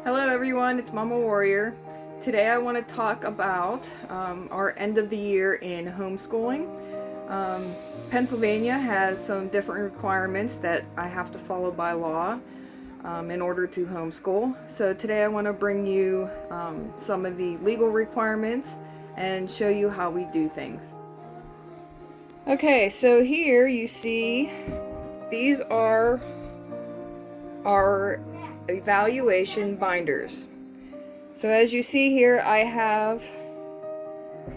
Hello everyone, it's Mama Warrior. Today I want to talk about our end of the year in homeschooling. Pennsylvania has some different requirements that I have to follow by law in order to homeschool. So today I want to bring you some of the legal requirements and show you how we do things. Okay, so here you see these are our evaluation binders. So as you see here, I have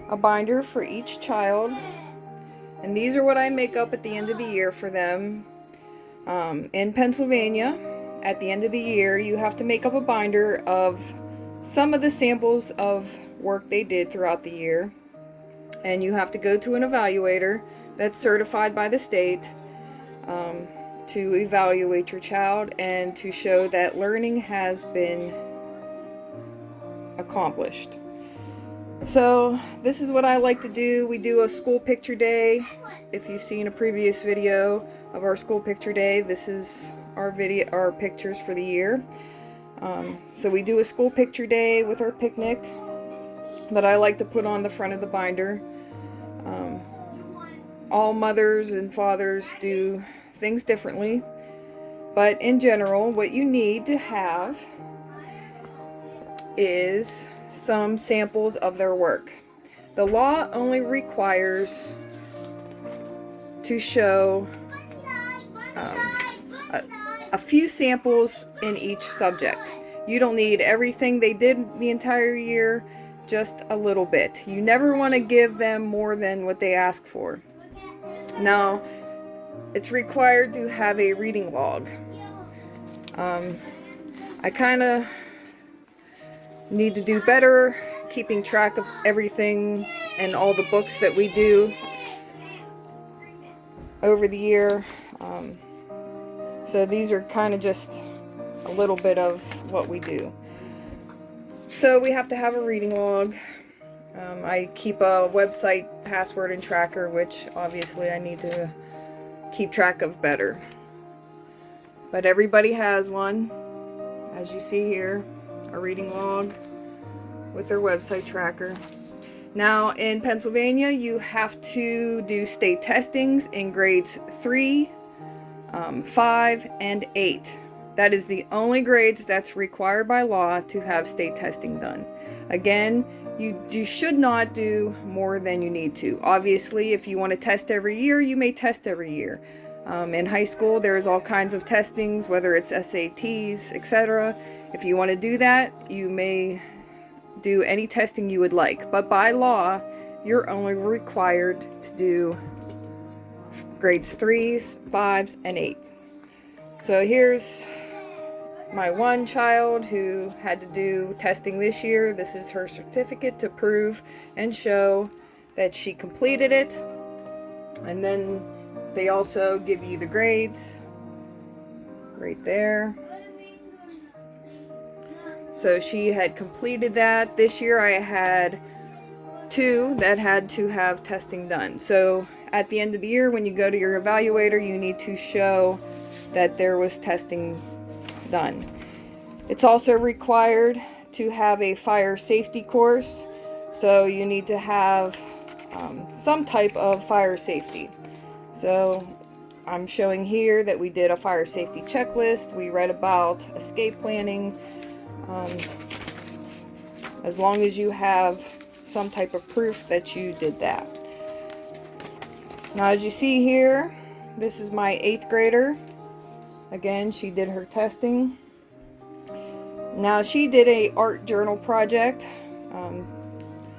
a binder for each child, and these are what I make up at the end of the year for them. In Pennsylvania, at the end of the year, you have to make up a binder of some of the samples of work they did throughout the year, and you have to go to an evaluator that's certified by the state to evaluate your child and to show that learning has been accomplished. So this is what I like to do. We do a school picture day. If you've seen a previous video of our school picture day, this is our pictures for the year. So we do a school picture day with our picnic that I like to put on the front of the binder. All mothers and fathers do things differently, but in general, what you need to have is some samples of their work. The law only requires to show a few samples in each subject. You don't need everything they did the entire year, just a little bit. You never want to give them more than what they ask for. Now, it's required to have a reading log. I kind of need to do better keeping track of everything and all the books that we do over the year. So these are kind of just a little bit of what we do. So we have to have a reading log. I keep a website password and tracker, which obviously I need to keep track of better. But everybody has one, as you see here, a reading log with their website tracker. Now in Pennsylvania, you have to do state testings in grades 3, 5, and 8. That is the only grades that's required by law to have state testing done. Again, you should not do more than you need to. Obviously, if you want to test every year, you may test every year. In high school, there's all kinds of testings, whether it's SATs, etc. If you want to do that, you may do any testing you would like. But by law, you're only required to do grades 3s, 5s, and 8s. So here's my one child who had to do testing this year. This is her certificate to prove and show that she completed it. And then they also give you the grades right there. So she had completed that. This year I had 2 that had to have testing done. So at the end of the year, when you go to your evaluator, you need to show that there was testing done. It's also required to have a fire safety course, so you need to have some type of fire safety. So I'm showing here that we did a fire safety checklist. We read about escape planning. As long as you have some type of proof that you did that. Now as you see here, this is my 8th grader. Again, she did her testing. Now she did a art journal project.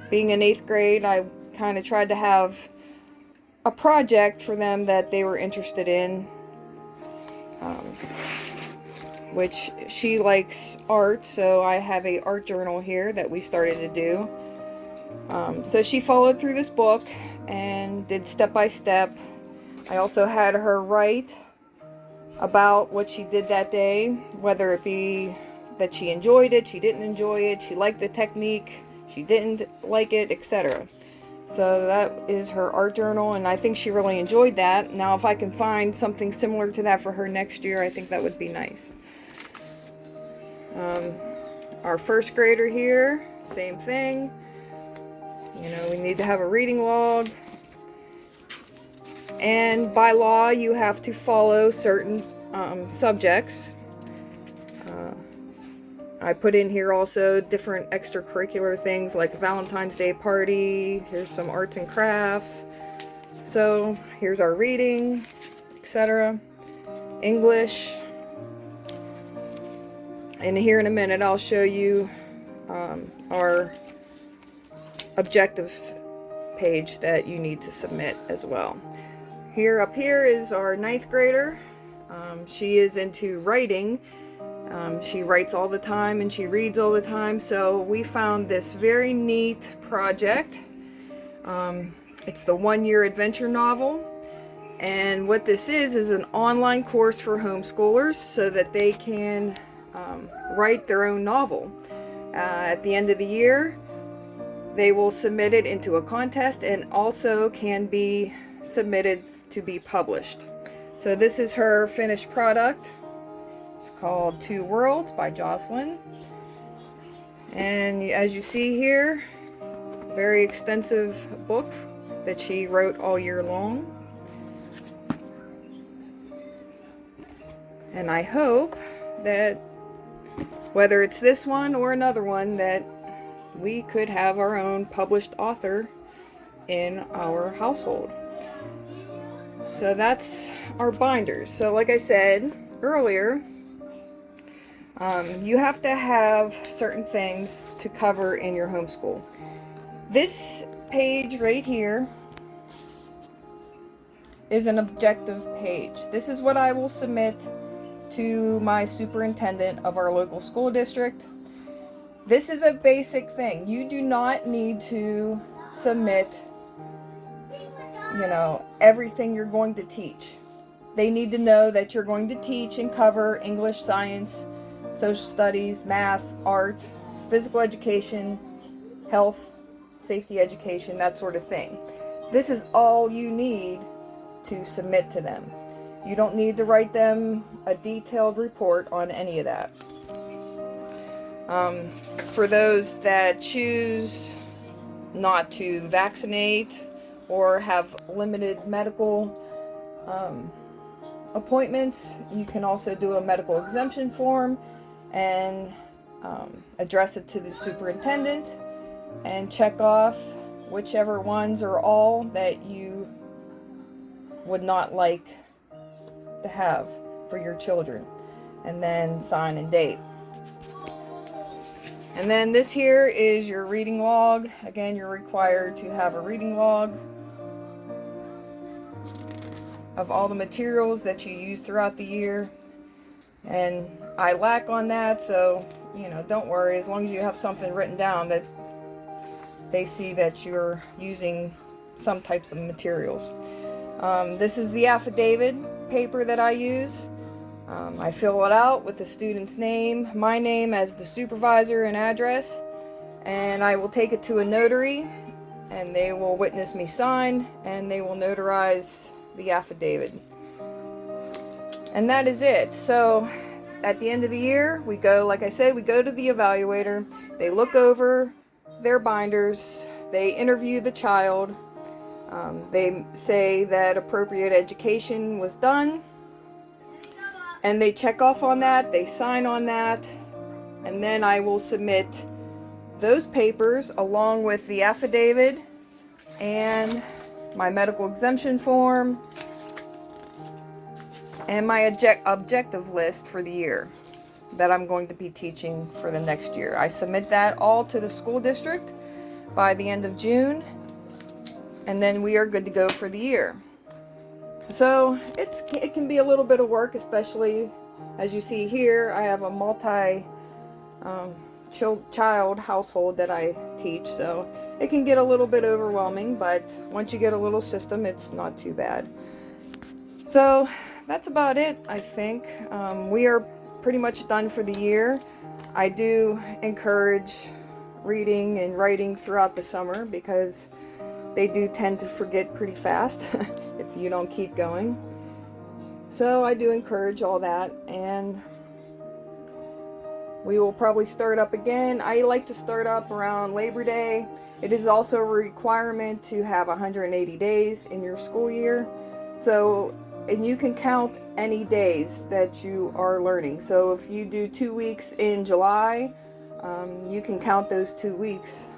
Being in 8th grade, I kind of tried to have a project for them that they were interested in, which she likes art, so I have a art journal here that we started to do. So she followed through this book and did step by step. I also had her write about what she did that day, whether it be that she enjoyed it, she didn't enjoy it, she liked the technique, she didn't like it, etc. So that is her art journal, and I think she really enjoyed that. Now if I can find something similar to that for her next year, I think that would be nice. our first grader here, same thing. You know, we need to have a reading log. And by law, you have to follow certain subjects. I put in here also different extracurricular things like Valentine's Day party. Here's some arts and crafts. So here's our reading, etc. English. And here in a minute I'll show you our objective page that you need to submit as well. Here up here is our 9th grader. She is into writing. She writes all the time and she reads all the time, so we found this very neat project. It's the 1-year adventure novel, and what this is an online course for homeschoolers so that they can write their own novel. At the end of the year, they will submit it into a contest and also can be submitted to be published. So this is her finished product. It's called Two Worlds by Jocelyn. And as you see here, very extensive book that she wrote all year long. And I hope that whether it's this one or another one, that we could have our own published author in our household. So that's our binders. So like I said earlier, you have to have certain things to cover in your homeschool. This page right here is an objective page. This is what I will submit to my superintendent of our local school district. This is a basic thing. You do not need to submit, you know, everything you're going to teach. They need to know that you're going to teach and cover English, science, social studies, math, art, physical education, health, safety education, that sort of thing. This is all you need to submit to them. You don't need to write them a detailed report on any of that. For those that choose not to vaccinate or have limited medical appointments, you can also do a medical exemption form and address it to the superintendent and check off whichever ones or all that you would not like to have for your children, and then sign and date. And then this here is your reading log. Again, you're required to have a reading log of all the materials that you use throughout the year. And I lack on that, so you know, don't worry, as long as you have something written down that they see that you're using some types of materials. This is the affidavit paper that I use. I fill it out with the student's name, my name as the supervisor and address, and I will take it to a notary and they will witness me sign and they will notarize the affidavit. And that is it. So at the end of the year, we go, like I said, we go to the evaluator. They look over their binders, they interview the child, they say that appropriate education was done, and they check off on that, they sign on that, and then I will submit those papers along with the affidavit and my medical exemption form and my objective list for the year that I'm going to be teaching for the next year. I submit that all to the school district by the end of June, and then we are good to go for the year. So it can be a little bit of work, especially as you see here, I have a child household that I teach, so it can get a little bit overwhelming, but once you get a little system, it's not too bad. So that's about it, I think. We are pretty much done for the year. I do encourage reading and writing throughout the summer because they do tend to forget pretty fast if you don't keep going. So I do encourage all that, and We will probably start up again. I like to start up around Labor Day. It is also a requirement to have 180 days in your school year. So, and you can count any days that you are learning. So if you do 2 weeks in July, you can count those 2 weeks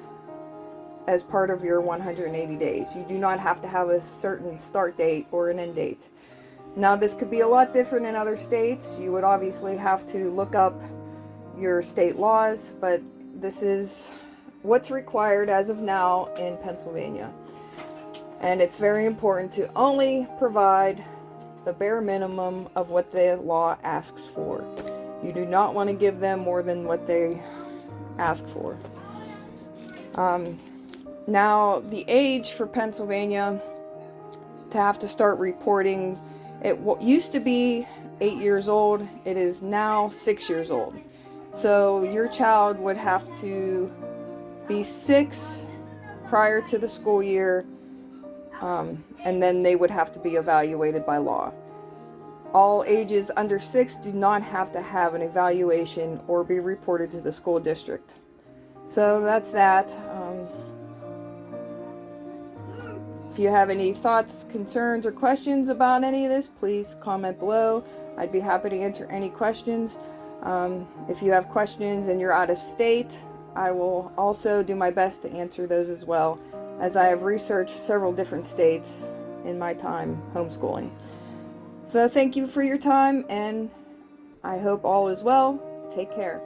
as part of your 180 days. You do not have to have a certain start date or an end date. Now, this could be a lot different in other states. You would obviously have to look up your state laws, but this is what's required as of now in Pennsylvania. And it's very important to only provide the bare minimum of what the law asks for. You do not want to give them more than what they ask for. Now, the age for Pennsylvania to have to start reporting, it used to be 8 years old. It is now 6 years old. So your child would have to be 6 prior to the school year, and then they would have to be evaluated by law. All ages under 6 do not have to have an evaluation or be reported to the school district. So that's that. If you have any thoughts, concerns, or questions about any of this, please comment below. I'd be happy to answer any questions. If you have questions and you're out of state, I will also do my best to answer those as well, as I have researched several different states in my time homeschooling. So thank you for your time, and I hope all is well. Take care.